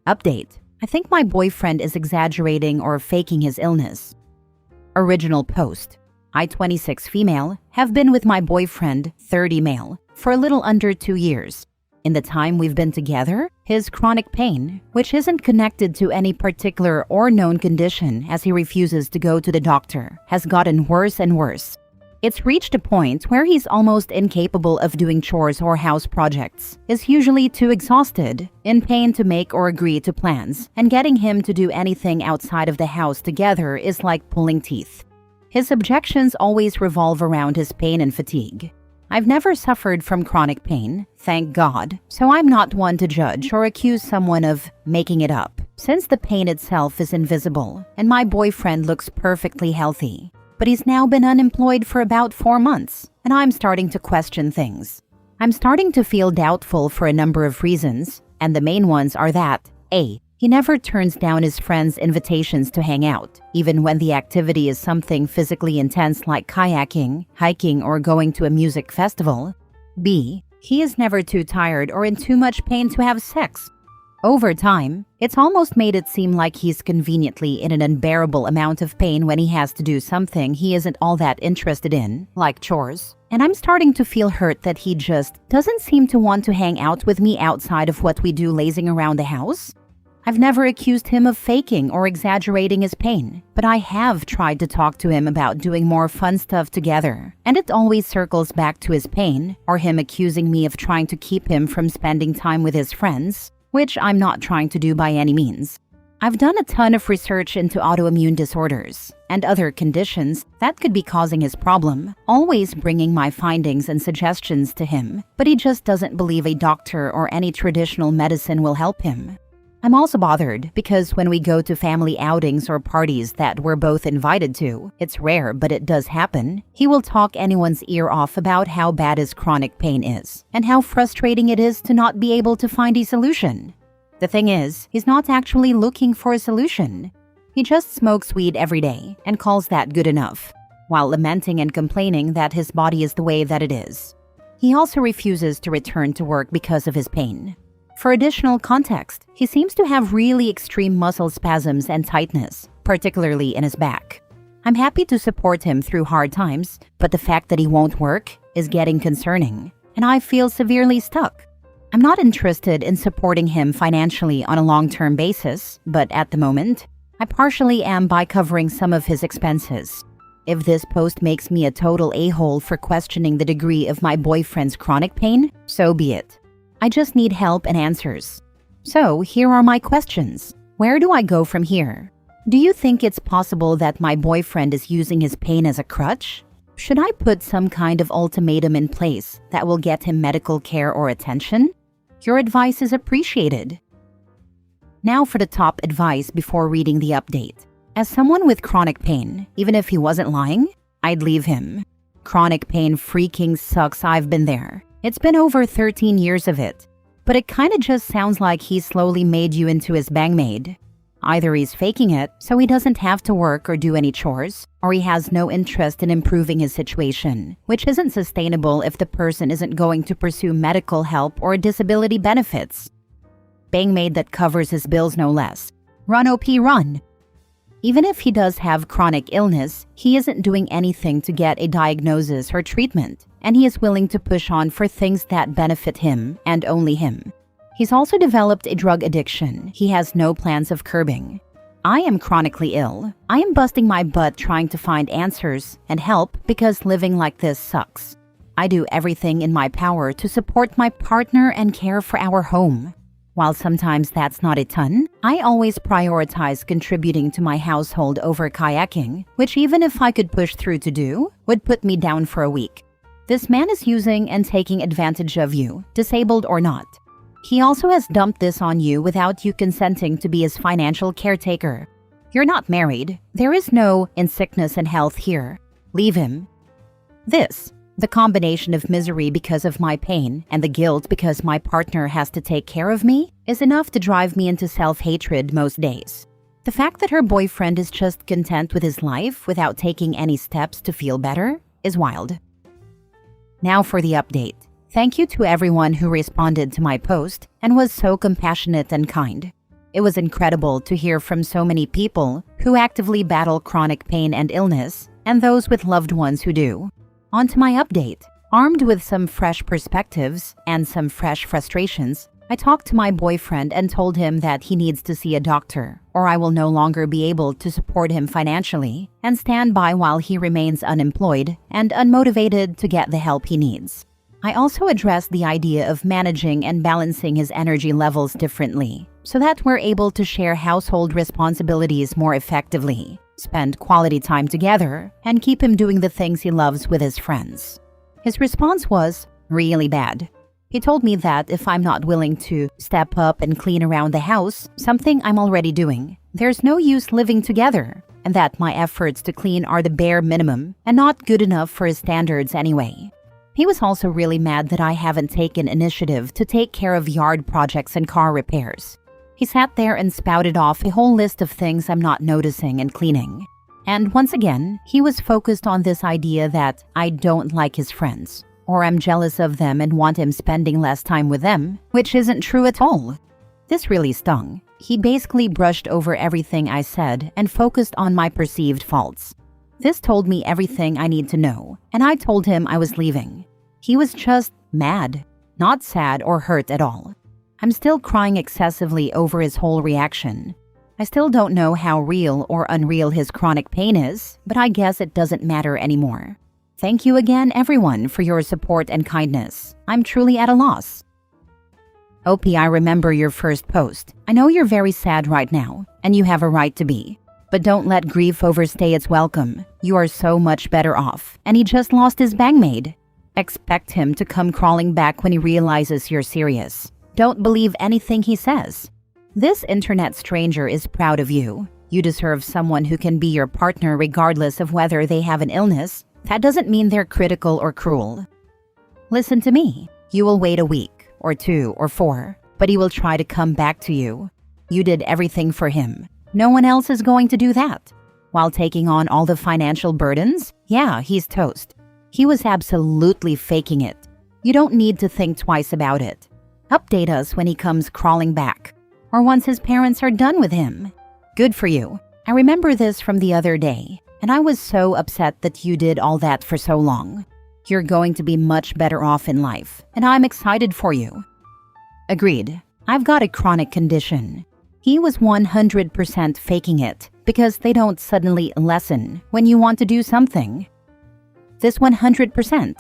Update. I think my boyfriend is exaggerating or faking his illness. Original post. I, 26 female, have been with my boyfriend, 30 male, for a little under 2 years. In the time we've been together, his chronic pain, which isn't connected to any particular or known condition as he refuses to go to the doctor, has gotten worse and worse. It's reached a point where he's almost incapable of doing chores or house projects, is usually too exhausted, in pain to make or agree to plans, and getting him to do anything outside of the house together is like pulling teeth. His objections always revolve around his pain and fatigue. I've never suffered from chronic pain, thank God, so I'm not one to judge or accuse someone of making it up, since the pain itself is invisible and my boyfriend looks perfectly healthy. But he's now been unemployed for about 4 months, and I'm starting to question things. I'm starting to feel doubtful for a number of reasons, and the main ones are that A. He never turns down his friends' invitations to hang out, even when the activity is something physically intense like kayaking, hiking, or going to a music festival. B. He is never too tired or in too much pain to have sex. Over time, it's almost made it seem like he's conveniently in an unbearable amount of pain when he has to do something he isn't all that interested in, like chores. And I'm starting to feel hurt that he just doesn't seem to want to hang out with me outside of what we do lazing around the house. I've never accused him of faking or exaggerating his pain, but I have tried to talk to him about doing more fun stuff together, and it always circles back to his pain or him accusing me of trying to keep him from spending time with his friends, which I'm not trying to do by any means. I've done a ton of research into autoimmune disorders and other conditions that could be causing his problem, always bringing my findings and suggestions to him, but he just doesn't believe a doctor or any traditional medicine will help him. I'm also bothered because when we go to family outings or parties that we're both invited to, it's rare but it does happen, he will talk anyone's ear off about how bad his chronic pain is and how frustrating it is to not be able to find a solution. The thing is, he's not actually looking for a solution. He just smokes weed every day and calls that good enough, while lamenting and complaining that his body is the way that it is. He also refuses to return to work because of his pain. For additional context, he seems to have really extreme muscle spasms and tightness, particularly in his back. I'm happy to support him through hard times, but the fact that he won't work is getting concerning, and I feel severely stuck. I'm not interested in supporting him financially on a long-term basis, but at the moment, I partially am by covering some of his expenses. If this post makes me a total a-hole for questioning the degree of my boyfriend's chronic pain, so be it. I just need help and answers. So, here are my questions. Where do I go from here? Do you think it's possible that my boyfriend is using his pain as a crutch? Should I put some kind of ultimatum in place that will get him medical care or attention? Your advice is appreciated. Now for the top advice before reading the update. As someone with chronic pain, even if he wasn't lying, I'd leave him. Chronic pain freaking sucks. I've been there. It's been over 13 years of it, but it kinda just sounds like he slowly made you into his bangmaid. Either he's faking it so he doesn't have to work or do any chores, or he has no interest in improving his situation, which isn't sustainable if the person isn't going to pursue medical help or disability benefits. Bangmaid that covers his bills no less. Run OP run! Even if he does have chronic illness, he isn't doing anything to get a diagnosis or treatment, and he is willing to push on for things that benefit him and only him. He's also developed a drug addiction he has no plans of curbing. I am chronically ill. I am busting my butt trying to find answers and help because living like this sucks. I do everything in my power to support my partner and care for our home. While sometimes that's not a ton, I always prioritize contributing to my household over kayaking, which even if I could push through to do, would put me down for a week. This man is using and taking advantage of you, disabled or not. He also has dumped this on you without you consenting to be his financial caretaker. You're not married. There is no in sickness and health here. Leave him. The combination of misery because of my pain and the guilt because my partner has to take care of me is enough to drive me into self-hatred most days. The fact that her boyfriend is just content with his life without taking any steps to feel better is wild. Now for the update. Thank you to everyone who responded to my post and was so compassionate and kind. It was incredible to hear from so many people who actively battle chronic pain and illness, and those with loved ones who do. On to my update. Armed with some fresh perspectives and some fresh frustrations, I talked to my boyfriend and told him that he needs to see a doctor, or I will no longer be able to support him financially and stand by while he remains unemployed and unmotivated to get the help he needs. I also addressed the idea of managing and balancing his energy levels differently so that we're able to share household responsibilities more effectively, spend quality time together, and keep him doing the things he loves with his friends. His response was really bad. He told me that if I'm not willing to step up and clean around the house, something I'm already doing, there's no use living together, and that my efforts to clean are the bare minimum and not good enough for his standards anyway. He was also really mad that I haven't taken initiative to take care of yard projects and car repairs. He sat there and spouted off a whole list of things I'm not noticing and cleaning. And once again, he was focused on this idea that I don't like his friends, or I'm jealous of them and want him spending less time with them, which isn't true at all. This really stung. He basically brushed over everything I said and focused on my perceived faults. This told me everything I need to know, and I told him I was leaving. He was just mad, not sad or hurt at all. I'm still crying excessively over his whole reaction. I still don't know how real or unreal his chronic pain is, but I guess it doesn't matter anymore. Thank you again, everyone, for your support and kindness. I'm truly at a loss. OP, I remember your first post. I know you're very sad right now, and you have a right to be. But don't let grief overstay its welcome. You are so much better off, and he just lost his bangmaid. Expect him to come crawling back when he realizes you're serious. Don't believe anything he says. This internet stranger is proud of you. You deserve someone who can be your partner regardless of whether they have an illness. That doesn't mean they're critical or cruel. Listen to me. You will wait a week, or 2, or 4, but he will try to come back to you. You did everything for him. No one else is going to do that. While taking on all the financial burdens, yeah, he's toast. He was absolutely faking it. You don't need to think twice about it. Update us when he comes crawling back, or once his parents are done with him. Good for you. I remember this from the other day, and I was so upset that you did all that for so long. You're going to be much better off in life, and I'm excited for you. Agreed. I've got a chronic condition. He was 100% faking it because they don't suddenly lessen when you want to do something. This 100%.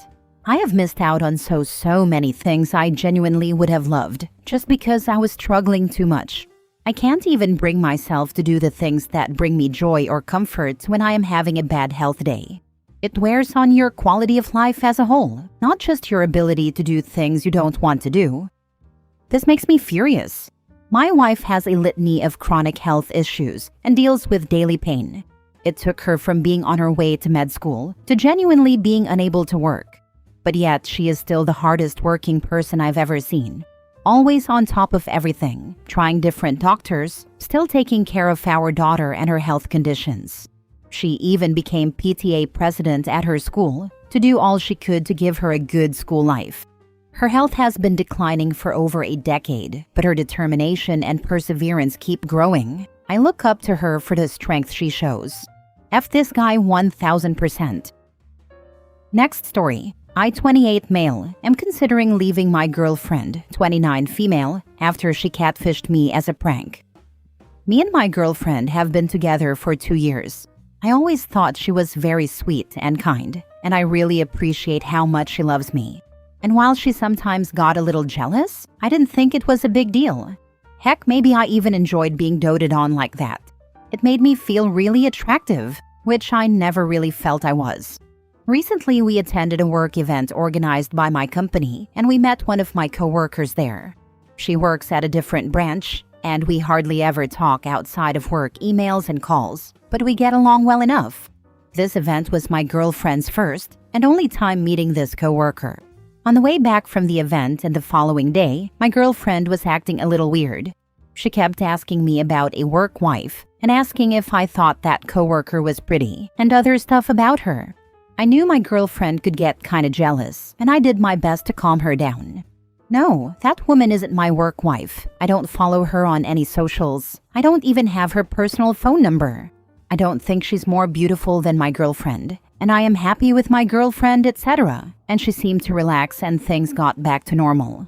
I have missed out on so many things I genuinely would have loved just because I was struggling too much. I can't even bring myself to do the things that bring me joy or comfort when I am having a bad health day. It wears on your quality of life as a whole, not just your ability to do things you don't want to do. This makes me furious. My wife has a litany of chronic health issues and deals with daily pain. It took her from being on her way to med school to genuinely being unable to work. But yet, she is still the hardest working person I've ever seen. Always on top of everything, trying different doctors, still taking care of our daughter and her health conditions. She even became PTA president at her school to do all she could to give her a good school life. Her health has been declining for over a decade, but her determination and perseverance keep growing. I look up to her for the strength she shows. F this guy 1000%. Next story. I, 28 male, am considering leaving my girlfriend, 29 female, after she catfished me as a prank. Me and my girlfriend have been together for 2 years. I always thought she was very sweet and kind, and I really appreciate how much she loves me. And while she sometimes got a little jealous, I didn't think it was a big deal. Heck, maybe I even enjoyed being doted on like that. It made me feel really attractive, which I never really felt I was. Recently, we attended a work event organized by my company, and we met one of my coworkers there. She works at a different branch, and we hardly ever talk outside of work emails and calls, but we get along well enough. This event was my girlfriend's first and only time meeting this coworker. On the way back from the event and the following day, my girlfriend was acting a little weird. She kept asking me about a work wife and asking if I thought that coworker was pretty and other stuff about her. I knew my girlfriend could get kinda jealous, and I did my best to calm her down. No, that woman isn't my work wife. I don't follow her on any socials. I don't even have her personal phone number. I don't think she's more beautiful than my girlfriend, and I am happy with my girlfriend, etc. And she seemed to relax and things got back to normal.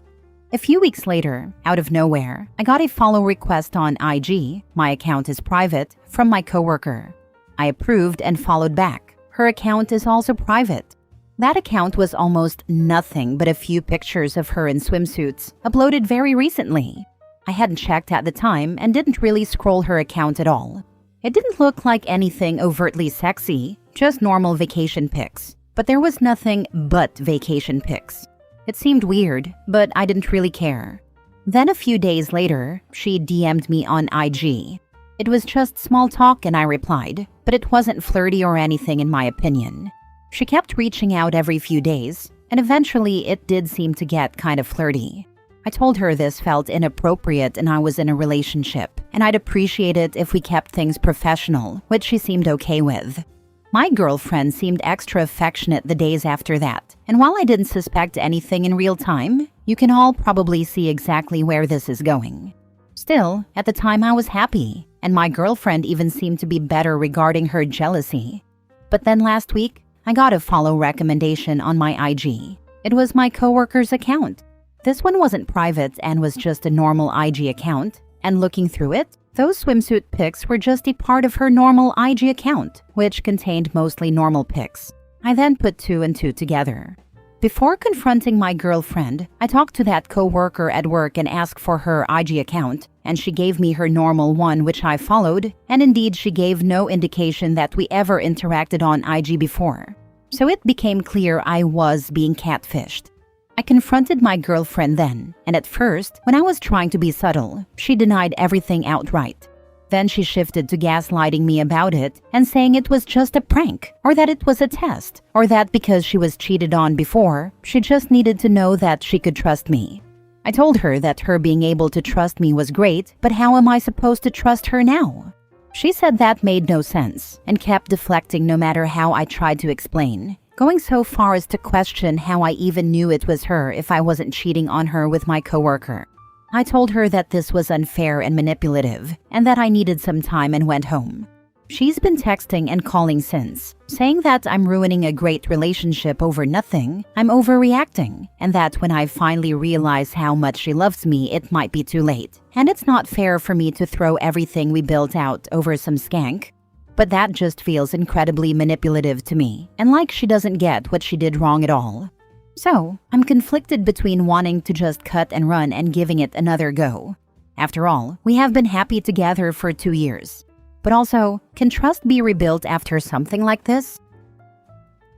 A few weeks later, out of nowhere, I got a follow request on IG, my account is private, from my coworker. I approved and followed back. Her account is also private. That account was almost nothing but a few pictures of her in swimsuits, uploaded very recently. I hadn't checked at the time and didn't really scroll her account at all. It didn't look like anything overtly sexy, just normal vacation pics. But there was nothing but vacation pics. It seemed weird, but I didn't really care. Then a few days later, she DM'd me on IG. It was just small talk and I replied, but it wasn't flirty or anything in my opinion. She kept reaching out every few days, and eventually it did seem to get kind of flirty. I told her this felt inappropriate and I was in a relationship, and I'd appreciate it if we kept things professional, which she seemed okay with. My girlfriend seemed extra affectionate the days after that, and while I didn't suspect anything in real time, you can all probably see exactly where this is going. Still, at the time I was happy, and my girlfriend even seemed to be better regarding her jealousy. But then last week, I got a follow recommendation on my IG. It was my coworker's account. This one wasn't private and was just a normal IG account, and looking through it, those swimsuit pics were just a part of her normal IG account, which contained mostly normal pics. I then put two and two together. Before confronting my girlfriend, I talked to that coworker at work and asked for her IG account, and she gave me her normal one which I followed, and indeed she gave no indication that we ever interacted on IG before. So it became clear I was being catfished. I confronted my girlfriend then, and at first, when I was trying to be subtle, she denied everything outright. Then she shifted to gaslighting me about it and saying it was just a prank, or that it was a test, or that because she was cheated on before, she just needed to know that she could trust me. I told her that her being able to trust me was great, but how am I supposed to trust her now? She said that made no sense, and kept deflecting no matter how I tried to explain, going so far as to question how I even knew it was her if I wasn't cheating on her with my coworker. I told her that this was unfair and manipulative, and that I needed some time and went home. She's been texting and calling since, saying that I'm ruining a great relationship over nothing, I'm overreacting, and that when I finally realize how much she loves me, it might be too late, and it's not fair for me to throw everything we built out over some skank. But that just feels incredibly manipulative to me, and like she doesn't get what she did wrong at all. So, I'm conflicted between wanting to just cut and run and giving it another go. After all, we have been happy together for 2 years. But also, can trust be rebuilt after something like this?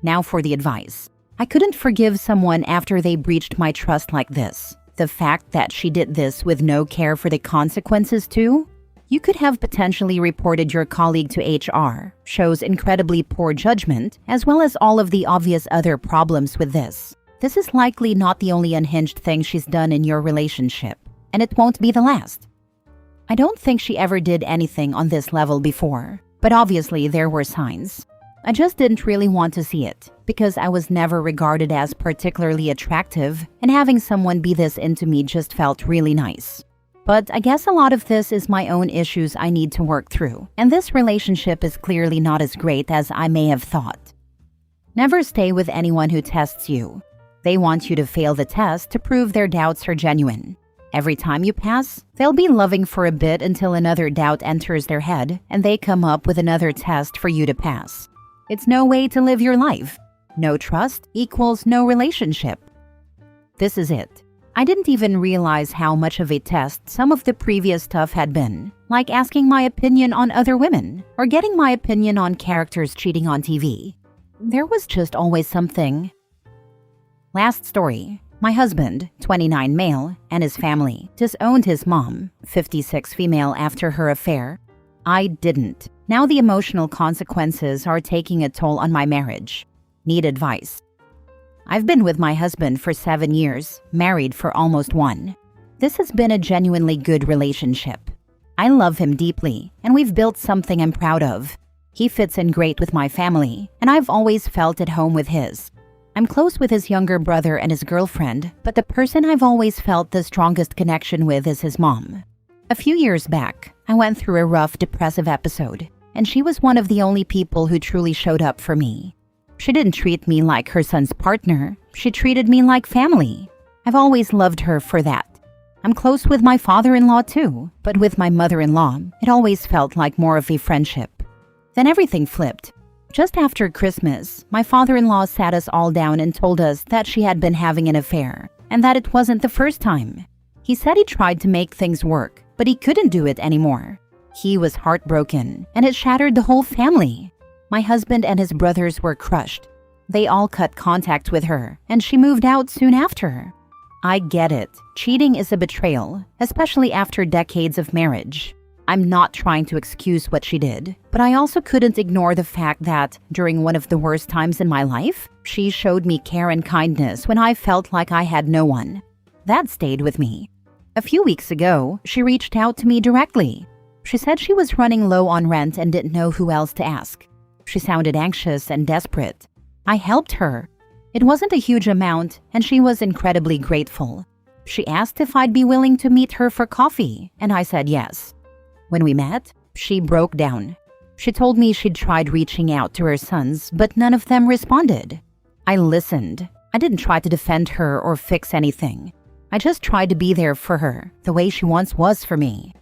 Now for the advice. I couldn't forgive someone after they breached my trust like this. The fact that she did this with no care for the consequences too? You could have potentially reported your colleague to HR, shows incredibly poor judgment, as well as all of the obvious other problems with this. This is likely not the only unhinged thing she's done in your relationship, and it won't be the last. I don't think she ever did anything on this level before, but obviously there were signs. I just didn't really want to see it, because I was never regarded as particularly attractive, and having someone be this into me just felt really nice. But I guess a lot of this is my own issues I need to work through, and this relationship is clearly not as great as I may have thought. Never stay with anyone who tests you. They want you to fail the test to prove their doubts are genuine. Every time you pass, they'll be loving for a bit until another doubt enters their head and they come up with another test for you to pass. It's no way to live your life. No trust equals no relationship. This is it. I didn't even realize how much of a test some of the previous stuff had been, like asking my opinion on other women or getting my opinion on characters cheating on TV. There was just always something. Last story. My husband, 29 male, and his family disowned his mom, 56 female, after her affair. I didn't. Now the emotional consequences are taking a toll on my marriage. Need advice. I've been with my husband for 7 years, married for almost 1. This has been a genuinely good relationship. I love him deeply, and we've built something I'm proud of. He fits in great with my family, and I've always felt at home with his. I'm close with his younger brother and his girlfriend, but the person I've always felt the strongest connection with is his mom. A few years back, I went through a rough, depressive episode, and she was one of the only people who truly showed up for me. She didn't treat me like her son's partner. She treated me like family. I've always loved her for that. I'm close with my father-in-law too, but with my mother-in-law, it always felt like more of a friendship. Then everything flipped. Just after Christmas, my father-in-law sat us all down and told us that she had been having an affair, and that it wasn't the first time. He said he tried to make things work, but he couldn't do it anymore. He was heartbroken, and it shattered the whole family. My husband and his brothers were crushed. They all cut contact with her, and she moved out soon after. I get it. Cheating is a betrayal, especially after decades of marriage. I'm not trying to excuse what she did, but I also couldn't ignore the fact that, during one of the worst times in my life, she showed me care and kindness when I felt like I had no one. That stayed with me. A few weeks ago, she reached out to me directly. She said she was running low on rent and didn't know who else to ask. She sounded anxious and desperate. I helped her. It wasn't a huge amount, and she was incredibly grateful. She asked if I'd be willing to meet her for coffee, and I said yes. When we met, she broke down. She told me she'd tried reaching out to her sons, but none of them responded. I listened. I didn't try to defend her or fix anything. I just tried to be there for her, the way she once was for me.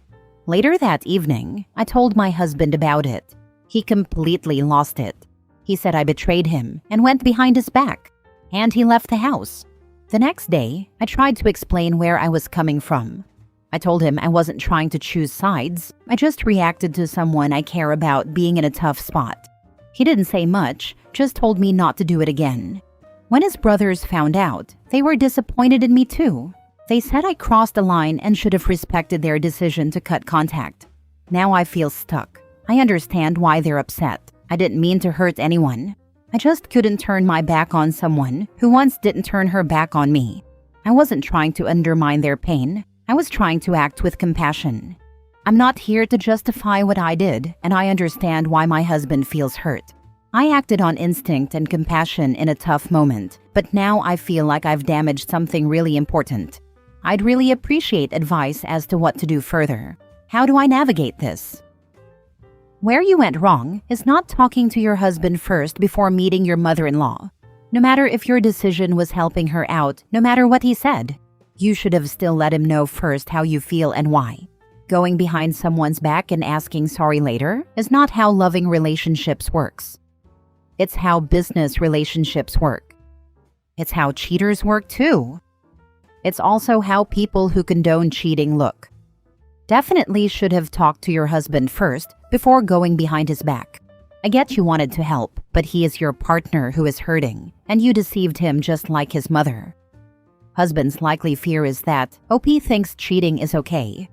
Later that evening, I told my husband about it. He completely lost it. He said I betrayed him and went behind his back. And he left the house. The next day, I tried to explain where I was coming from. I told him I wasn't trying to choose sides. I just reacted to someone I care about being in a tough spot. He didn't say much, just told me not to do it again. When his brothers found out, they were disappointed in me too. They said I crossed the line and should have respected their decision to cut contact. Now I feel stuck. I understand why they're upset. I didn't mean to hurt anyone. I just couldn't turn my back on someone who once didn't turn her back on me. I wasn't trying to undermine their pain. I was trying to act with compassion. I'm not here to justify what I did, and I understand why my husband feels hurt. I acted on instinct and compassion in a tough moment, but now I feel like I've damaged something really important. I'd really appreciate advice as to what to do further. How do I navigate this? Where you went wrong is not talking to your husband first before meeting your mother-in-law. No matter if your decision was helping her out, no matter what he said, you should have still let him know first how you feel and why. Going behind someone's back and asking sorry later is not how loving relationships works. It's how business relationships work. It's how cheaters work too. It's also how people who condone cheating look. Definitely should have talked to your husband first before going behind his back. I get you wanted to help, but he is your partner who is hurting, and you deceived him just like his mother. Husband's likely fear is that OP thinks cheating is okay.